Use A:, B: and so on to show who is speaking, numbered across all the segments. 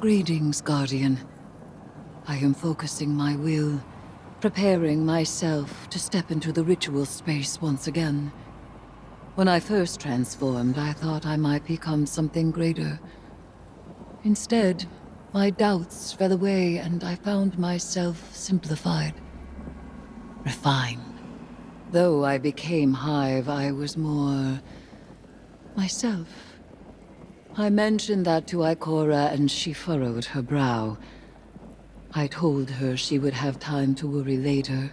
A: Greetings, Guardian. I am focusing my will, preparing myself to step into the ritual space once again. When I first transformed, I thought I might become something greater. Instead, my doubts fell away and I found myself simplified, refined. Though I became Hive, I was more myself. I mentioned that to Ikora and she furrowed her brow. I told her she would have time to worry later.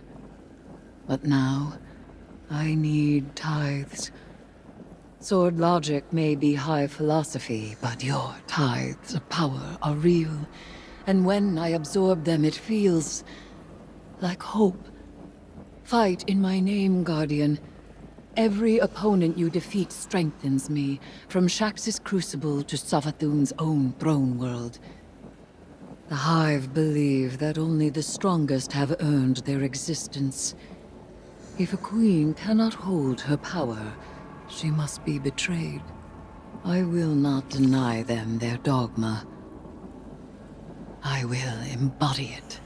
A: But now, I need tithes. Sword logic may be high philosophy, but your tithes of power are real. And when I absorb them, it feels like hope. Fight in my name, Guardian. Every opponent you defeat strengthens me, from Shax's crucible to Savathun's own throne world. The Hive believe that only the strongest have earned their existence. If a queen cannot hold her power, she must be betrayed. I will not deny them their dogma. I will embody it.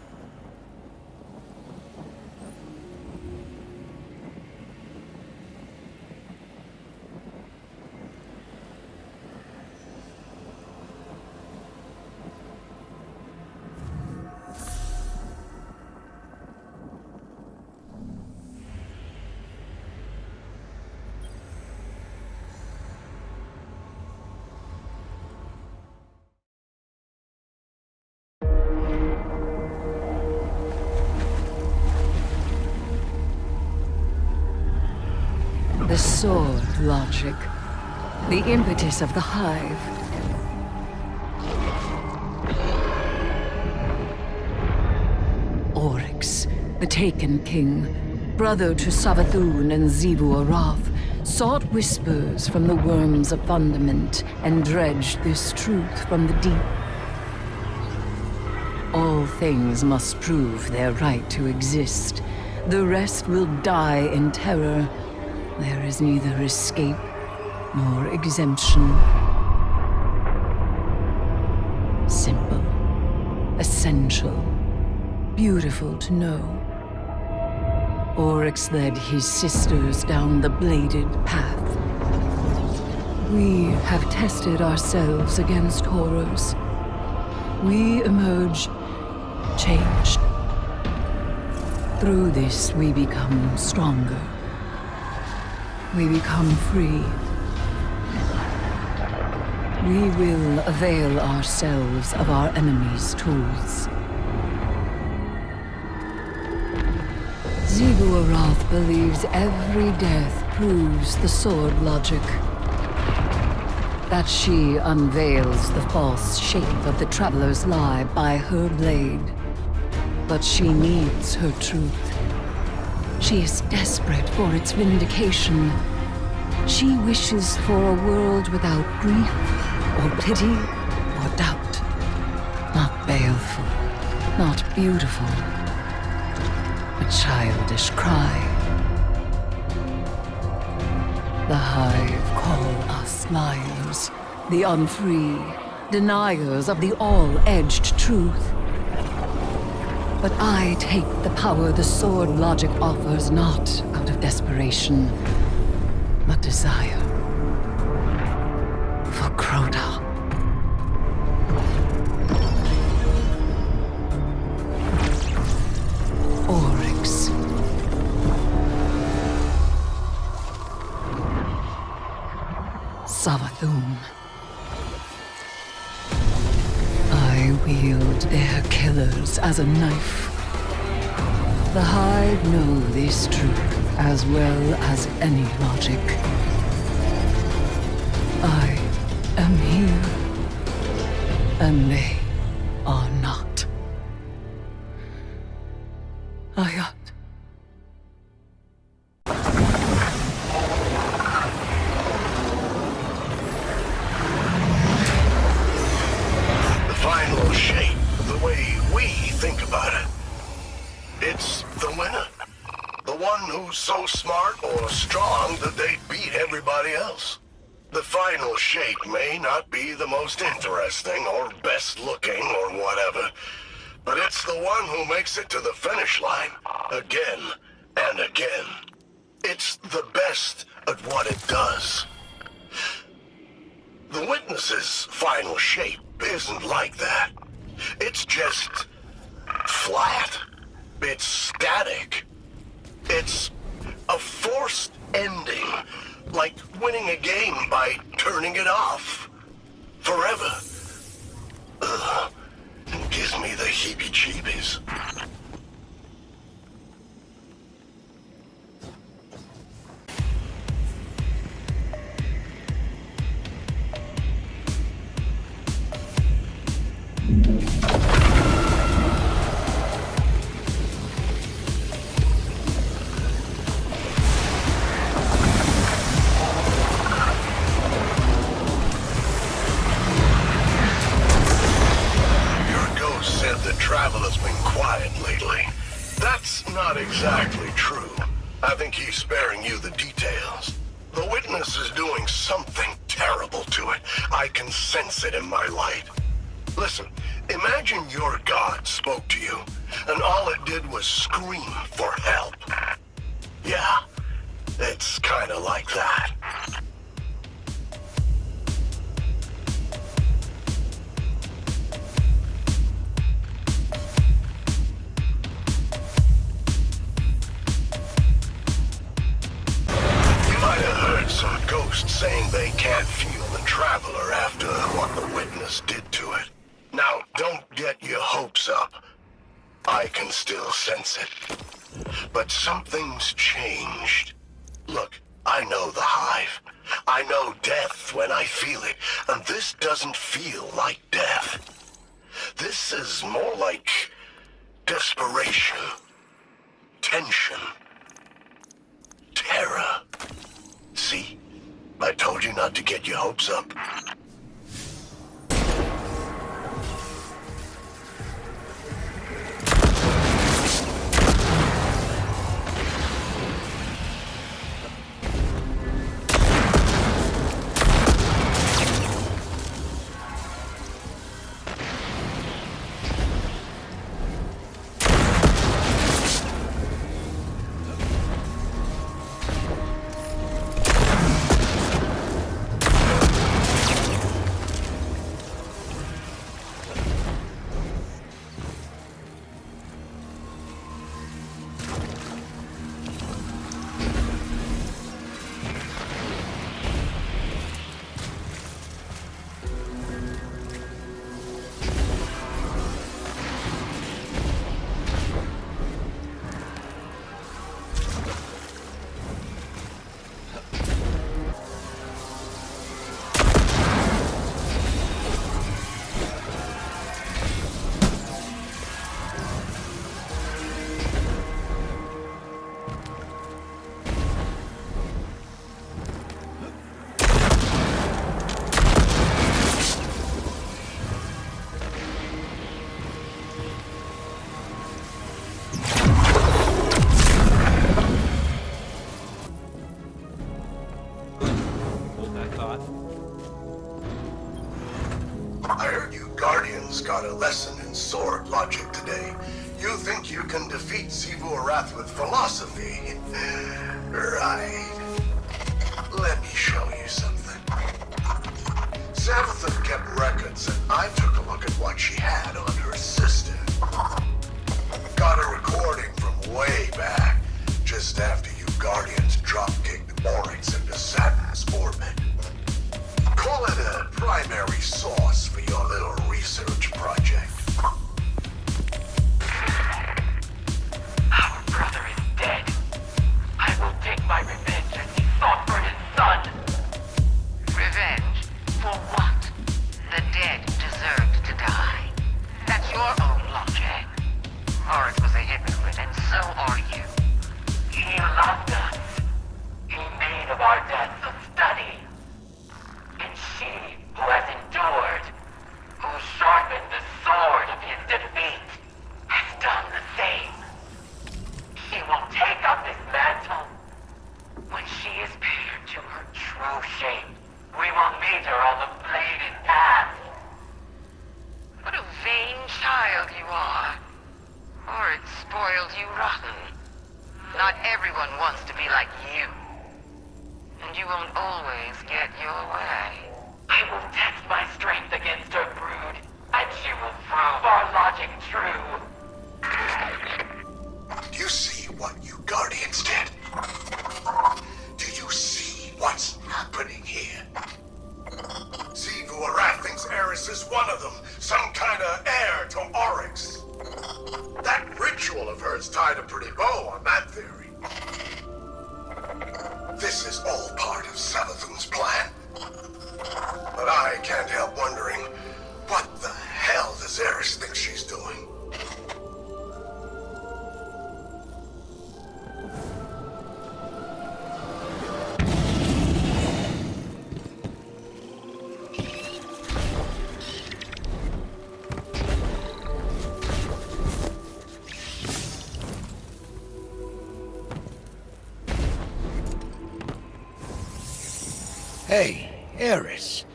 A: The sword logic. The impetus of the Hive. Oryx, the Taken King, brother to Savathun and Xivu Arath, sought whispers from the worms of fundament and dredged this truth from the deep. All things must prove their right to exist. The rest will die in terror. There is neither escape nor exemption. Simple, essential, beautiful to know. Oryx led his sisters down the bladed path. We have tested ourselves against horrors. We emerge changed. Through this, we become stronger. We become free. We will avail ourselves of our enemy's tools. Xivu Arath believes every death proves the sword logic. That she unveils the false shape of the Traveler's lie by her blade. But she needs her truth. She is desperate for its vindication. She wishes for a world without grief, or pity, or doubt. Not baleful, not beautiful. A childish cry. The Hive call us liars, the unfree, deniers of the all-edged truth. But I take the power the sword logic offers not out of desperation, but desire. For Crota. Oryx. Savathun. I wield their killers as a knife. The Hive know this truth as well as any logic. I am here, and they are not. Ayat.
B: The final shape, the way we think about it. It's the winner. The one who's so smart or strong that they beat everybody else. The final shape may not be the most interesting or best looking or whatever, but it's the one who makes it to the finish line again and again. It's the best at what it does. The Witness's final shape isn't like that. It's just flat. It's static. It's a forced ending, like winning a game by turning it off. Forever. Ugh. It gives me the heebie-jeebies. Traveler's been quiet lately. That's not exactly true. I think he's sparing you the details. The Witness is doing something terrible to it. I can sense it in my light. Listen, imagine your god spoke to you, and all it did was scream for help. Yeah, it's kinda like that. Some ghosts saying they can't feel the Traveler after what the Witness did to it. Now, don't get your hopes up. I can still sense it. But something's changed. Look, I know the Hive. I know death when I feel it, and this doesn't feel like death. This is more like desperation, tension, terror. See? I told you not to get your hopes up. I heard you Guardians got a lesson in sword logic today. You think you can defeat Xivu Arath with philosophy? Right. Let me show you something. Xanathan kept records, and I took a look at what she had on her sister. Got a recording from way back, just after you Guardians drop-kicked Oryx into Saturn's orbit. Call it a primary source for your little research project.
C: Our brother is dead. I will take my revenge as he fought for his son.
D: Revenge? For what? The dead deserved to die. That's your own logic. Oryx was a hypocrite, and so are you.
C: He loved us. He made of our deaths a study. And she, who has endured, who sharpened the sword of his defeat, has done the same. She will take up his mantle when she is paired to her true shape We will meet her on the bladed path.
D: What a vain child you are. Or it spoiled you rotten. Not everyone wants to be like you. And you won't always get your way.
C: I will test my strength against her brood, and she will prove our logic true.
B: Do you see what you Guardians did? Do you see what's happening here? Zivu Arath thinks Eris is one of them, some kind of heir to Oryx. That ritual of hers tied a pretty bow on that theory. This is all part of Savathun's plan. But I can't help wondering, what the hell does Eris think she's doing?
E: Hey, Eris.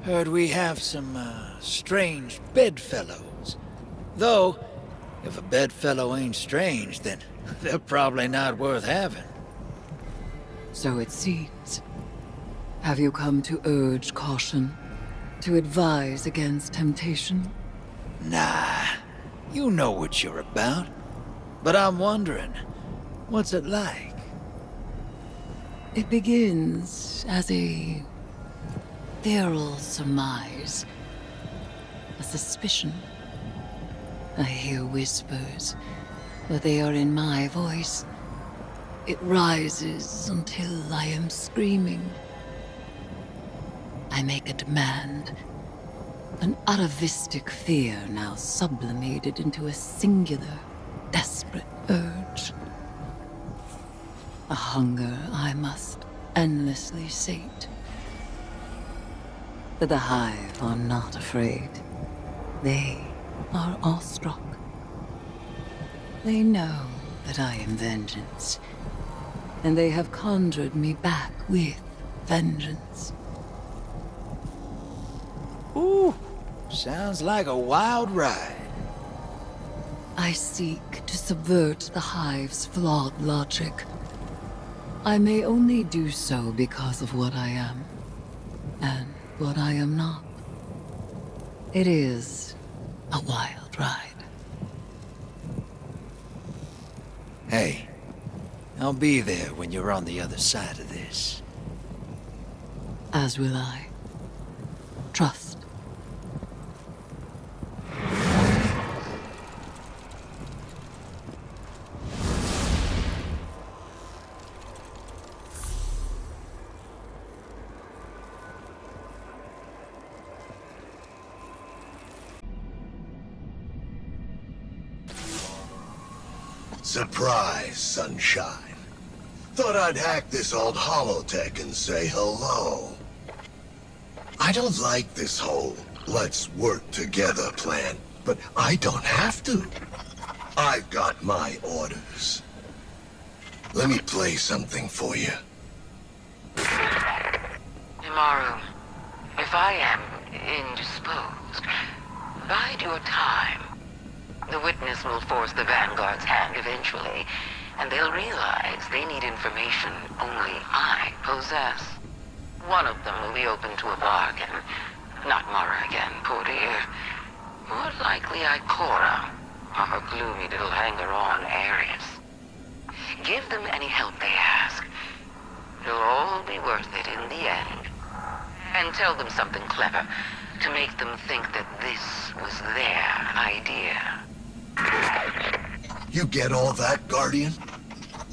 E: Heard we have some, strange bedfellows. Though, if a bedfellow ain't strange, then they're probably not worth having.
A: So it seems. Have you come to urge caution? To advise against temptation?
E: Nah, you know what you're about. But I'm wondering, what's it like?
A: It begins as a feral surmise, a suspicion. I hear whispers, but they are in my voice. It rises until I am screaming. I make a demand, an atavistic fear now sublimated into a singular, desperate urge. A hunger I must endlessly sate. But the Hive are not afraid. They are awestruck. They know that I am vengeance, and they have conjured me back with vengeance.
E: Ooh, sounds like a wild ride.
A: I seek to subvert the Hive's flawed logic. I may only do so because of what I am, and what I am not. It is a wild ride.
E: Hey, I'll be there when you're on the other side of this.
A: As will I. Trust.
B: Surprise, sunshine. Thought I'd hack this old holotech and say hello. I don't like this whole let's work together plan, but I don't have to. I've got my orders. Let me play something for you.
D: Immaru, if I am indisposed, bide your time. The witness will force the Vanguard's hand eventually, and they'll realize they need information only I possess. One of them will be open to a bargain. Not Mara again, poor dear. More likely Ikora, or her gloomy little hanger-on Ares. Give them any help they ask. It'll all be worth it in the end. And tell them something clever, to make them think that this was their idea.
B: You get all that, Guardian?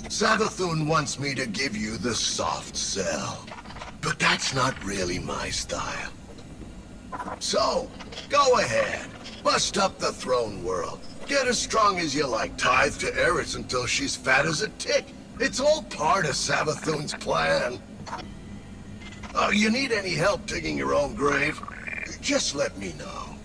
B: Savathun wants me to give you the soft sell. But that's not really my style. So, go ahead. Bust up the throne world. Get as strong as you like. Tithe to Eris until she's fat as a tick. It's all part of Savathun's plan. Oh, you need any help digging your own grave? Just let me know.